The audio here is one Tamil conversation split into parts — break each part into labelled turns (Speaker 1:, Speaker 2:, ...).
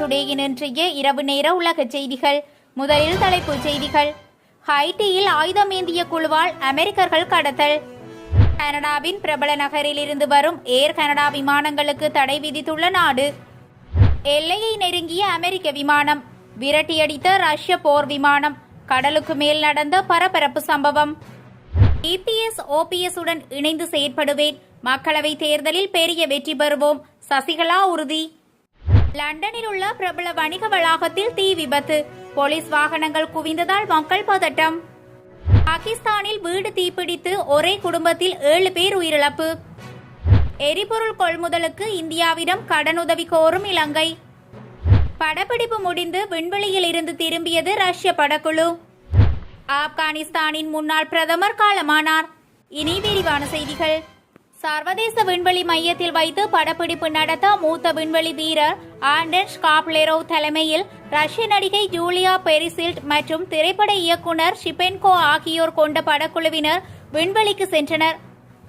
Speaker 1: டுடேயின் இன்றைய இரவு நேர உலக செய்திகள். முதலில் தலைப்புச் செய்திகள். ஹைட்டியில் ஆயுதமேந்திய குழுவால் அமெரிக்கர்கள் கடத்தல். கனடாவின் பிரபல நகரில் இருந்து வரும் ஏர் கனடா விமானங்களுக்கு தடை விதித்துள்ள நாடு. எல்லையை நெருங்கிய அமெரிக்க விமானம், விரட்டியடித்த ரஷ்ய போர் விமானம், கடலுக்கு மேல் நடந்த பரபரப்பு சம்பவம். இபிஎஸ் ஓபிஎஸ் உடன் இணைந்து செயற்படுவேன், மக்களவை தேர்தலில் பெரிய வெற்றி பெறுவோம், சசிகலா உறுதி. லண்டனில் உள்ள பிரபல வணிக வளாகத்தில் தீ விபத்து, போலீஸ் வாகனங்கள் குவிந்ததால் மக்கள் பதட்டம். பாகிஸ்தானில் வீடு தீப்பிடித்து ஒரே குடும்பத்தில் 7 பேர் உயிரிழப்பு. எரிபொருள் கொள்முதலுக்கு இந்தியாவிடம் கடனுதவி கோரும் இலங்கை. படப்பிடிப்பு முடிந்து விண்வெளியில் இருந்து திரும்பியது ரஷ்ய படக்குழு. ஆப்கானிஸ்தானின் முன்னாள் பிரதமர் காலமானார். இனி விரிவான செய்திகள். சர்வதேச விண்வெளி மையத்தில் வைத்து படப்பிடிப்பு நடத்த மூத்த விண்வெளி வீரர் ஆண்டர்ஸ் காப்லெரோவ் தலைமையில் ரஷ்ய நடிகை ஜூலியா பெரிசில்ட் மற்றும் திரைப்பட இயக்குனர் ஷிபென்கோ ஆகியோர் கொண்ட படக்குழுவினர் விண்வெளிக்கு சென்றனர்.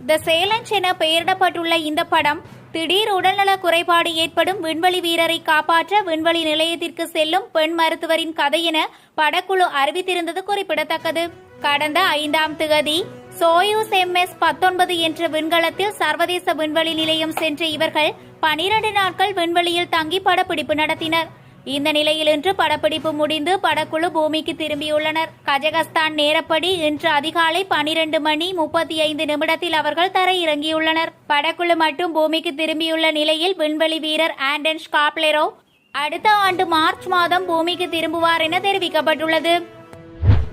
Speaker 1: த சேலஞ்ச் என பெயரிடப்பட்டுள்ள இந்த படம் திடீர் உடல்நல குறைபாடு ஏற்படும் விண்வெளி வீரரை காப்பாற்ற விண்வெளி நிலையத்திற்கு செல்லும் பெண் மருத்துவரின் கதை என படக்குழு அறிவித்திருந்தது குறிப்பிடத்தக்கது. கடந்த 5ஆம் தேதி சோயூஸ் MS-19 என்ற விண்கலத்தில் சர்வதேச விண்வெளி நிலையம் சென்ற இவர்கள் 12 நாட்கள் விண்வெளியில் தங்கி படப்பிடிப்பு நடத்தினர். இந்த நிலையில் இன்று படப்பிடிப்பு முடிந்து படக்குழு பூமிக்கு திரும்பியுள்ளனர். கஜகஸ்தான் நேரப்படி இன்று அதிகாலை 12:35 அவர்கள் தரையிறங்கியுள்ளனர். படக்குழு மட்டும் பூமிக்கு திரும்பியுள்ள நிலையில் விண்வெளி வீரர் ஆண்டர்ஸ் காப்லெரோவ் அடுத்த ஆண்டு மார்ச் மாதம் பூமிக்கு திரும்புவார் என தெரிவிக்கப்பட்டுள்ளது.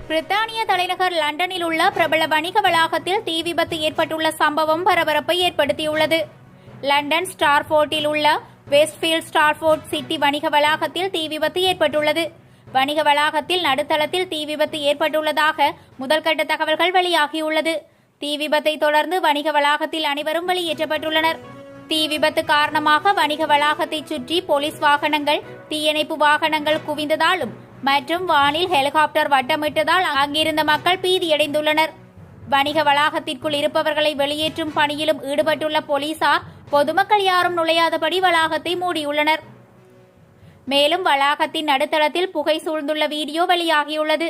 Speaker 1: பிரித்தானிய தலைநகர் லண்டனில் உள்ள பிரபல வணிக வளாகத்தில் தீ விபத்து ஏற்பட்டுள்ள சம்பவம் பரபரப்பை ஏற்படுத்தியுள்ளது. லண்டன் ஸ்டார்ஃபோர்டில் உள்ள வெஸ்ட்ஃபீல்ட் ஸ்டார்ஃபோர்ட் சிட்டி வணிக வளாகத்தில் தீ விபத்து ஏற்பட்டுள்ளது. வணிக வளாகத்தில் நடுத்தளத்தில் தீ விபத்து ஏற்பட்டுள்ளதாக முதல்கட்ட தகவல்கள் வெளியாகியுள்ளது. தீ விபத்தை தொடர்ந்து வணிக வளாகத்தில் அனைவரும் வெளியேற்றப்பட்டுள்ளனர். தீ விபத்து காரணமாக வணிக வளாகத்தை சுற்றி போலீஸ் வாகனங்கள், தீயணைப்பு வாகனங்கள் குவிந்ததாலும் மற்றும் வானில் ஹெலிகாப்டர் வட்டமிட்டதால் அங்கிருந்த மக்கள் பீதியடைந்துள்ளனர். வணிக வளாகத்திற்குள் இருப்பவர்களை வெளியேற்றும் பணியிலும் ஈடுபட்டுள்ள போலீசார் பொதுமக்கள் யாரும் நுழையாதபடி வளாகத்தை மூடியுள்ளனர். மேலும் வளாகத்தின் நடுத்தளத்தில் புகை சூழ்ந்துள்ள வீடியோ வெளியாகியுள்ளது.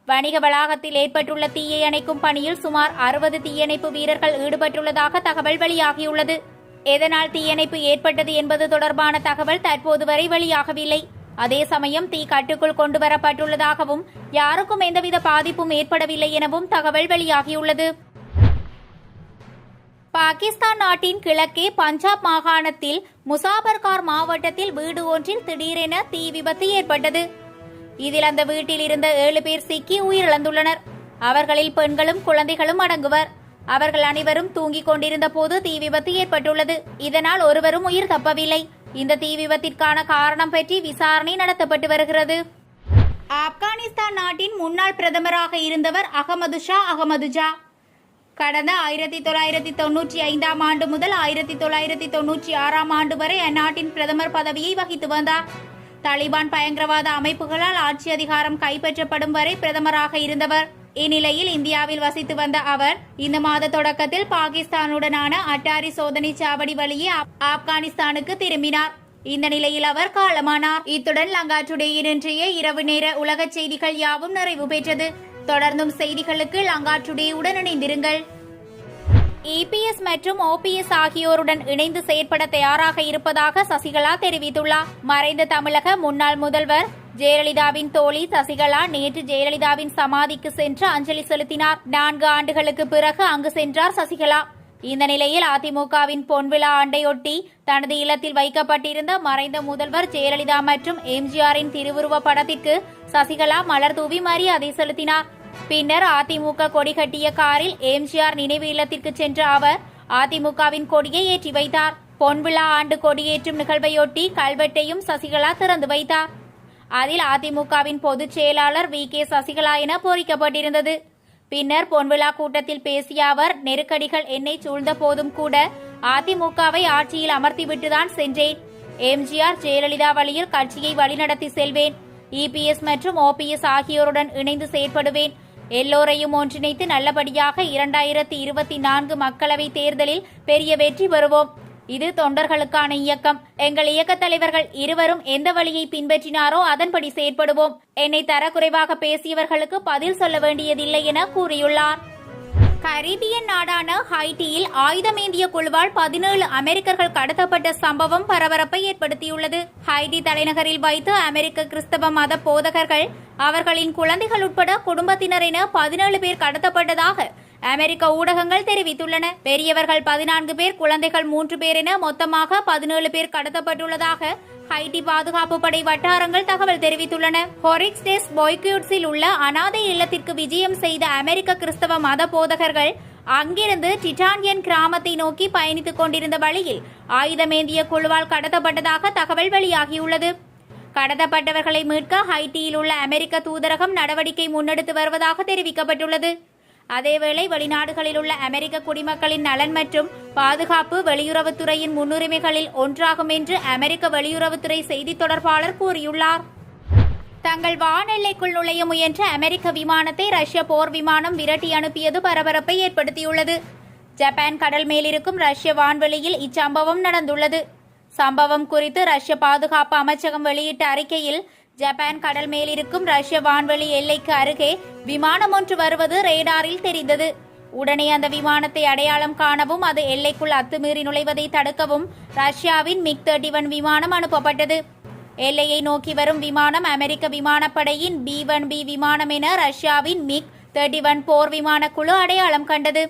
Speaker 1: வணிக வளாகத்தில் ஏற்பட்டுள்ள தீயை அணைக்கும் பணியில் சுமார் 60 தீயணைப்பு வீரர்கள் ஈடுபட்டுள்ளதாக தகவல் வெளியாகியுள்ளது. எதனால் தீயணைப்பு ஏற்பட்டது என்பது தொடர்பான தகவல் தற்போது வரை வெளியாகவில்லை. அதே சமயம் தீ கட்டுக்குள் கொண்டு வரப்பட்டுள்ளதாகவும் யாருக்கும் எந்தவித பாதிப்பும் ஏற்படவில்லை எனவும் தகவல் வெளியாகியுள்ளது. பாகிஸ்தான் நாட்டின் கிழக்கே பஞ்சாப் மாகாணத்தில் முசாபர்கார் மாவட்டத்தில் வீடு ஒன்றில் திடீரென தீ விபத்து ஏற்பட்டது. இதில் அந்த வீட்டில் இருந்த 7 பேர் சிக்கி உயிரிழந்துள்ளனர். அவர்களில் பெண்களும் குழந்தைகளும் அடங்குவர். அவர்கள் அனைவரும் தூங்கிக் கொண்டிருந்த போது தீ விபத்து ஏற்பட்டுள்ளது. இதனால் ஒருவரும் உயிர் தப்பவில்லை. இந்த தீ விபத்திற்கான காரணம் பற்றி விசாரணை நடத்தப்பட்டு வருகிறது. ஆப்கானிஸ்தான் நாட்டின் முன்னாள் பிரதமராக இருந்தவர் அகமது ஷா கடந்த 1995ஆம் ஆண்டு முதல் 1996ஆம் ஆண்டு வரை அந்நாட்டின் பிரதமர் பதவியை வகித்து வந்தார். தாலிபான் பயங்கரவாத அமைப்புகளால் ஆட்சி அதிகாரம் கைப்பற்றப்படும் வரை பிரதமராக இருந்தவர். இந்நிலையில் இந்தியாவில் வசித்து வந்த அவர் இந்த மாத தொடக்கத்தில் பாகிஸ்தானுடனான அட்டாரி சோதனை சாவடி வழியே ஆப்கானிஸ்தானுக்கு திரும்பினார். இந்த நிலையில் அவர் காலமானார். இத்துடன் லங்கா டுடேயின் இன்றைய இரவு நேர உலக செய்திகள் யாவும் நிறைவு பெற்றது. தொடர்ந்தும் செய்திகளுக்கு லங்கா டுடேயுடன் இணைந்திருங்கள். இபிஎஸ் மற்றும் ஓபிஎஸ் ஆகியோருடன் இணைந்து செயற்பட தயாராக இருப்பதாக சசிகலா தெரிவித்துள்ளார். மறைந்த தமிழக முன்னாள் முதல்வர் ஜெயலலிதாவின் தோழி சசிகலா நேற்று ஜெயலலிதாவின் சமாதிக்கு சென்று அஞ்சலி செலுத்தினார். 4 ஆண்டுகளுக்கு பிறகு அங்கு சென்றார் சசிகலா. இந்த நிலையில் அதிமுகவின் பொன்விழா ஆண்டையொட்டி தனது இல்லத்தில் வைக்கப்பட்டிருந்த மறைந்த முதல்வர் ஜெயலலிதா மற்றும் எம்ஜிஆரின் திருவுருவ படத்திற்கு சசிகலா மலர் தூவி மரியாதை செலுத்தினார். பின்னர் அதிமுக கொடி கட்டிய காரில் எம்ஜிஆர் நினைவு இல்லத்திற்கு சென்ற அவர் அதிமுகவின் கொடியை ஏற்றி வைத்தார். பொன்விழா ஆண்டு கொடியேற்றும் நிகழ்வையொட்டி கல்வெட்டையும் சசிகலா திறந்து வைத்தார். அதில் அதிமுகவின் பொதுச் செயலாளர் VK சசிகலா என பொறிக்கப்பட்டிருந்தது. பின்னர் பொன்விழா கூட்டத்தில் பேசிய அவர், நெருக்கடிகள் என்னை சூழ்ந்த போதும் கூட அதிமுகவை ஆட்சியில் அமர்த்திவிட்டுதான் சென்றேன். எம்ஜிஆர் ஜெயலலிதா வழியில் கட்சியை வழிநடத்தி செல்வேன். இபிஎஸ் மற்றும் ஓபிஎஸ் ஆகியோருடன் இணைந்து செயற்படுவேன். எல்லோரையும் ஒன்றிணைத்து நல்லபடியாக 2024 மக்களவை தேர்தலில் பெரிய வெற்றி பெறுவோம். இது தொண்டர்களுக்கான இயக்கம். எங்கள் இயக்க தலைவர்கள் இருவரும் எந்த வழியை பின்பற்றினாரோ அதன்படி செயற்படுவோம். என்னை தரக்குறைவாக பேசியவர்களுக்கு பதில் சொல்ல வேண்டியதில்லை என கூறியுள்ளார். கரீபியன் நாடான ஹைட்டியில் ஆயுதமேந்திய குழுவால் 17 அமெரிக்கர்கள் கடத்தப்பட்ட சம்பவம் பரபரப்பை ஏற்படுத்தியுள்ளது. ஹைட்டி தலைநகரில் வைத்து அமெரிக்க கிறிஸ்தவ மத போதகர்கள், அவர்களின் குழந்தைகள் உட்பட குடும்பத்தினர் என 17 பேர் கடத்தப்பட்டதாக அமெரிக்க ஊடகங்கள் தெரிவித்துள்ளன. பெரியவர்கள் 14 பேர், குழந்தைகள் 3 பேர் என மொத்தமாக 17 பேர் கடத்தப்பட்டுள்ளதாக ஹைட்டி பாதுகாப்பு படை வட்டாரங்கள் தகவல் தெரிவித்துள்ளன. ஹொரிக்ஸ் டெஸ் பாய்க்யூட்ஸில் உள்ள அனாதை இல்லத்திற்கு விஜயம் செய்த அமெரிக்க கிறிஸ்தவ மத போதகர்கள் அங்கிருந்து டிட்டானியன் கிராமத்தை நோக்கி பயணித்துக் கொண்டிருந்த வழியில் ஆயுதமேந்திய குழுவால் கடத்தப்பட்டதாக தகவல் வெளியாகியுள்ளது. கடத்தப்பட்டவர்களை மீட்க ஹைட்டியில் உள்ள அமெரிக்க தூதரகம் நடவடிக்கை முன்னெடுத்து வருவதாக தெரிவிக்கப்பட்டுள்ளது. அதேவேளை வெளிநாடுகளில் உள்ள அமெரிக்க குடிமக்களின் நலன் மற்றும் பாதுகாப்பு வெளியுறவுத்துறையின் முன்னுரிமைகளில் ஒன்றாகும் என்று அமெரிக்க வெளியுறவுத்துறை செய்தி தொடர்பாளர் கூறியுள்ளார். தங்கள் வானெல்லைக்குள் நுழைய முயன்ற அமெரிக்க விமானத்தை ரஷ்ய போர் விமானம் விரட்டி அனுப்பியது பரபரப்பை ஏற்படுத்தியுள்ளது. ஜப்பான் கடல் மேலிருக்கும் ரஷ்ய வான்வெளியில் இச்சம்பவம் நடந்துள்ளது. சம்பவம் குறித்து ரஷ்ய பாதுகாப்பு அமைச்சகம் வெளியிட்ட அறிக்கையில், ஜப்பான் கடல் மேலிருக்கும் ரஷ்ய வான்வெளி எல்லைக்கு அருகே விமானம் ஒன்று வருவது ரேடாரில் தெரிந்தது. உடனே அந்த விமானத்தை அடையாளம் காணவும் அது எல்லைக்குள் அத்துமீறி நுழைவதை தடுக்கவும் ரஷ்யாவின் MiG-31 விமானம் அனுப்பப்பட்டது. எல்லையை நோக்கி வரும் விமானம் அமெரிக்க விமானப்படையின் B-1B விமானம் என ரஷ்யாவின் MiG-31 போர் விமான குழு அடையாளம் கண்டது.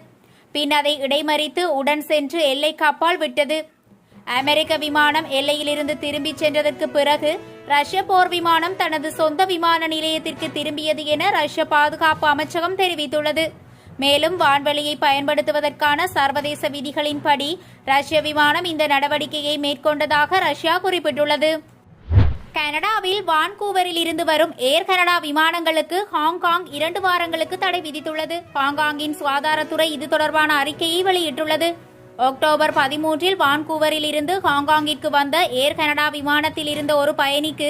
Speaker 1: பின் அதை இடைமறித்து உடன் சென்று எல்லைக்கு அப்பால் விட்டது. அமெரிக்க விமானம் எல்லையிலிருந்து திரும்பி சென்றதற்கு பிறகு ரஷ்ய போர் விமானம் தனது சொந்த விமான நிலையத்திற்கு திரும்பியது என ரஷ்ய பாதுகாப்பு அமைச்சகம் தெரிவித்துள்ளது. மேலும் வான்வெளியை பயன்படுத்துவதற்கான சர்வதேச விதிகளின்படி ரஷ்ய விமானம் இந்த நடவடிக்கையை மேற்கொண்டதாக ரஷ்யா குறிப்பிட்டுள்ளது. கனடாவில் வான்கூவரில் இருந்து வரும் ஏர் கனடா விமானங்களுக்கு ஹாங்காங் 2 வாரங்களுக்கு தடை விதித்துள்ளது. ஹாங்காங்கின் சுகாதாரத்துறை இது தொடர்பான அறிக்கையை வெளியிட்டுள்ளது. அக்டோபர் 13 வான்கூவரில் இருந்து ஹாங்காங்கிற்கு வந்த ஏர் கனடா விமானத்தில் இருந்த ஒரு பயணிக்கு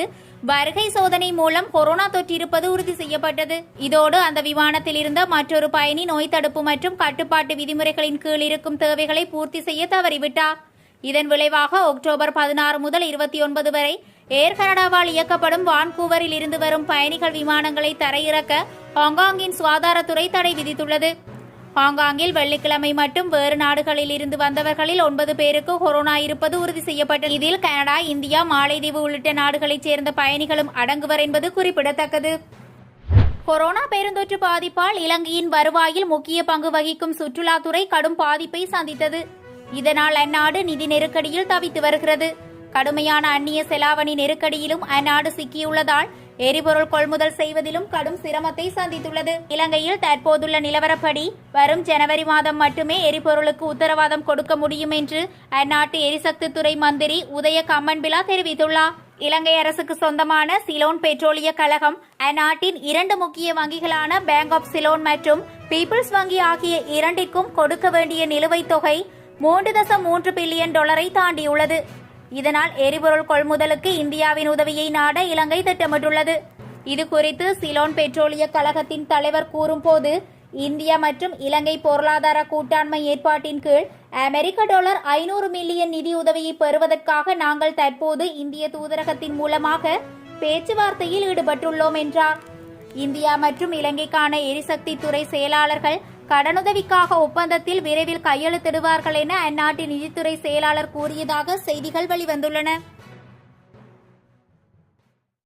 Speaker 1: வருகை சோதனை மூலம் கொரோனா தொற்று இருப்பது உறுதி செய்யப்பட்டது. இதோடு அந்த விமானத்தில் இருந்த மற்றொரு பயணி நோய் தடுப்பு மற்றும் கட்டுப்பாட்டு விதிமுறைகளின் கீழ் இருக்கும் தேவைகளை பூர்த்தி செய்ய தவறிவிட்டார். இதன் விளைவாக அக்டோபர் 16 முதல் 29 வரை ஏர் கனடாவால் இயக்கப்படும் வான்கூவரில் இருந்து வரும் பயணிகள் விமானங்களை தரையிறக்க ஹாங்காங்கின் சுகாதாரத்துறை தடை விதித்துள்ளது. ஹாங்காங்கில் வெள்ளிக்கிழமை மட்டும் வேறு நாடுகளில் இருந்து வந்தவர்களில் 9 பேருக்கு கொரோனா இருப்பது உறுதி செய்யப்பட்டது. இதில் கனடா, இந்தியா, மாலைதீவு உள்ளிட்ட நாடுகளைச் சேர்ந்த பயணிகளும் அடங்குவர் என்பது குறிப்பிடத்தக்கது. கொரோனா பெருந்தொற்று பாதிப்பால் இலங்கையின் வருவாயில் முக்கிய பங்கு வகிக்கும் சுற்றுலாத்துறை கடும் பாதிப்பை சந்தித்தது. இதனால் அந்நாடு நிதி நெருக்கடியில் தவித்து வருகிறது. கடுமையான அந்நிய செலாவணி நெருக்கடியிலும் அந்நாடு சிக்கியுள்ளதால் எரிபொருள் கொள்முதல் செய்வதிலும் கடும் சிரமத்தை சந்தித்துள்ளது. இலங்கையில் தற்போதுள்ள நிலவரப்படி வரும் ஜனவரி மாதம் மட்டுமே எரிபொருளுக்கு உத்தரவாதம் கொடுக்க முடியும் என்று அந்நாட்டு எரிசக்தி துறை மந்திரி உதய கம்மன்பிலா தெரிவித்துள்ளார். இலங்கை அரசுக்கு சொந்தமான சிலோன் பெட்ரோலிய கழகம் அந்நாட்டின் 2 முக்கிய வங்கிகளான பேங்க் ஆப் சிலோன் மற்றும் பீப்பிள்ஸ் வங்கி ஆகிய இரண்டிற்கும் கொடுக்க வேண்டிய நிலுவைத் தொகை $3.3 பில்லியன் தாண்டியுள்ளது. இதனால் எரிபொருள் கொள்முதலுக்கு இந்தியாவின் உதவியை நாட இலங்கை திட்டமிட்டுள்ளது. இது குறித்து சிலோன் பெட்ரோலிய கழகத்தின் தலைவர் கூறும்போது, இந்தியா மற்றும் இலங்கை பொருளாதார கூட்டாண்மை ஏற்பாட்டின் கீழ் அமெரிக்க டாலர் 500 மில்லியன் நிதி உதவியை பெறுவதற்காக நாங்கள் தற்போது இந்திய தூதரகத்தின் மூலமாக பேச்சுவார்த்தையில் ஈடுபட்டுள்ளோம் என்றார். இந்தியா மற்றும் இலங்கைக்கான எரிசக்தி துறை செயலாளர்கள் கடனுதவிக்காக ஒப்பந்தத்தில் விரைவில் கையெழுத்திடுவார்கள் என அந்நாட்டின் நிதித்துறை செயலாளர் கூறியதாக செய்திகள் வெளிவந்துள்ளன.